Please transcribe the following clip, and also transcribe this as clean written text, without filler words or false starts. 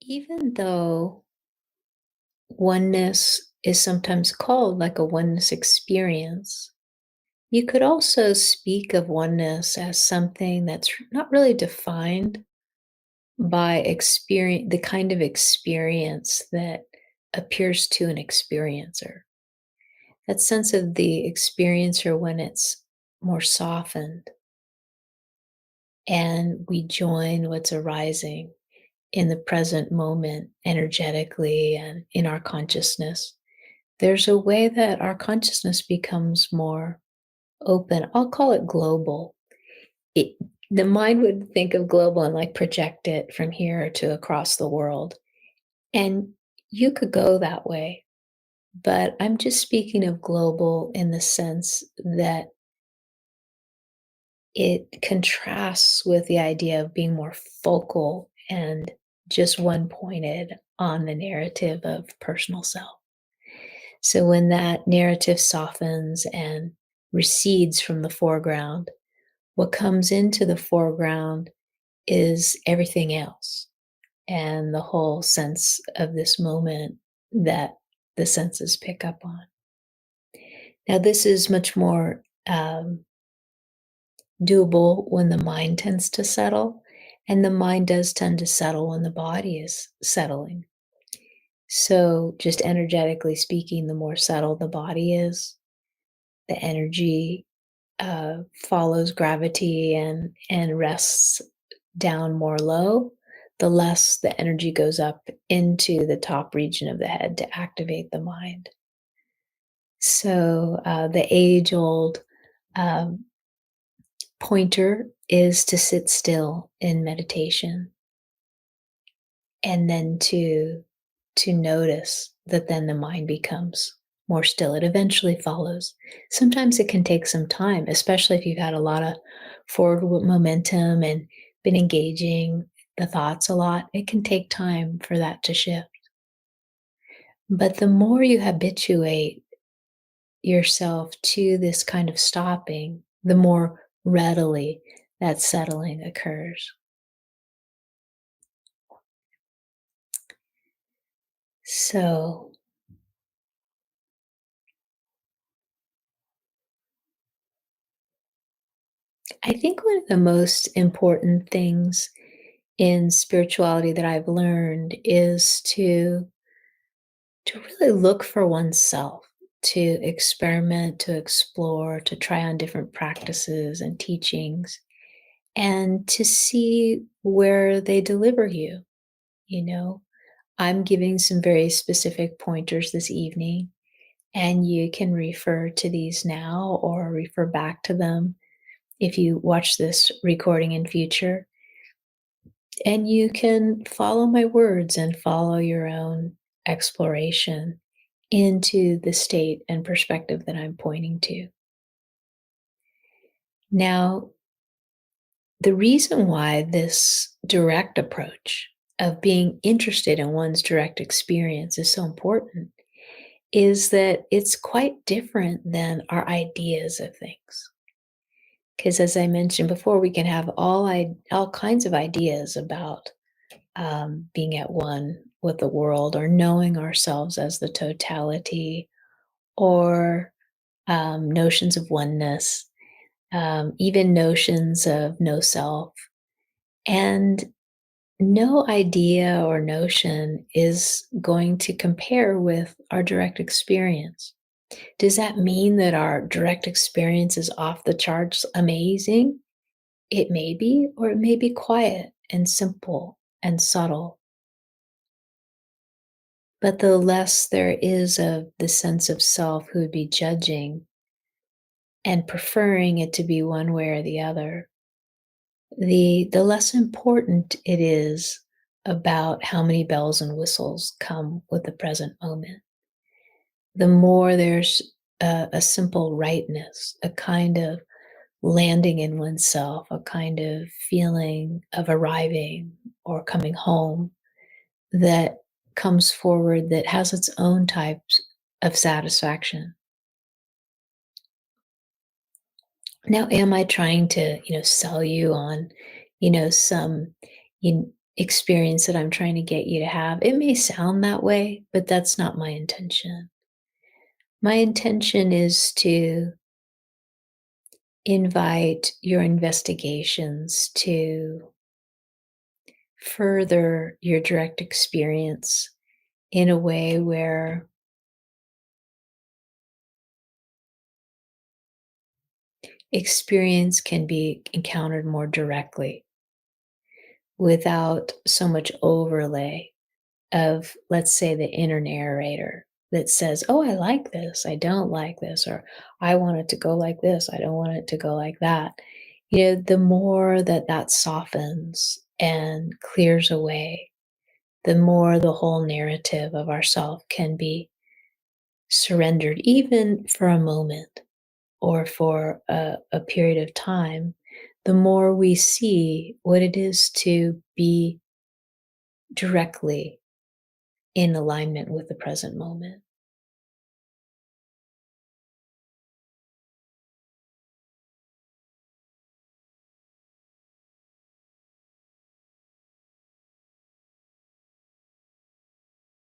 Even though oneness is sometimes called like a oneness experience, you could also speak of oneness as something that's not really defined by experience, the kind of experience that appears to an experiencer. That sense of the experiencer when it's more softened and we join what's arising in the present moment energetically and in our consciousness. There's a way that our consciousness becomes more open. I'll call it global. It, the mind would think of global and like project it from here to across the world. And you could go that way. But I'm just speaking of global in the sense that it contrasts with the idea of being more focal and just one pointed on the narrative of personal self. So when that narrative softens and recedes from the foreground, what comes into the foreground is everything else and the whole sense of this moment that the senses pick up on. Now, this is much more doable when the mind tends to settle, and the mind does tend to settle when the body is settling. So, just energetically speaking, the more settled the body is, the energy follows gravity and rests down more low, the less the energy goes up into the top region of the head to activate the mind. So, the age old um, pointer is to sit still in meditation and then to notice that then the mind becomes more still. It eventually follows. Sometimes it can take some time, especially if you've had a lot of forward momentum and been engaging the thoughts a lot. It can take time for that to shift. But the more you habituate yourself to this kind of stopping, the more readily that settling occurs. So, I think one of the most important things in spirituality that I've learned is to really look for oneself, to experiment, to explore, to try on different practices and teachings, and to see where they deliver you. You know, I'm giving some very specific pointers this evening, and you can refer to these now or refer back to them if you watch this recording in future. And you can follow my words and follow your own exploration into the state and perspective that I'm pointing to. Now, the reason why this direct approach of being interested in one's direct experience is so important is that it's quite different than our ideas of things. Because as I mentioned before, we can have all kinds of ideas about being at one with the world or knowing ourselves as the totality or notions of oneness, even notions of no self. And no idea or notion is going to compare with our direct experience. Does that mean that our direct experience is off the charts amazing? It may be, or it may be quiet and simple and subtle. But the less there is of the sense of self who would be judging and preferring it to be one way or the other, the less important it is about how many bells and whistles come with the present moment. The more there's a simple rightness, a kind of landing in oneself, a kind of feeling of arriving or coming home that comes forward that has its own types of satisfaction. Now, am I trying to, sell you on, some experience that I'm trying to get you to have. It may sound that way, but that's not my intention. My intention is to invite your investigations to further your direct experience in a way where experience can be encountered more directly without so much overlay of, let's say, the inner narrator that says, "Oh, I like this. I don't like this," or "I want it to go like this. I don't want it to go like that." The more that that softens and clears away, the more the whole narrative of ourself can be surrendered, even for a moment or for a period of time, the more we see what it is to be directly in alignment with the present moment.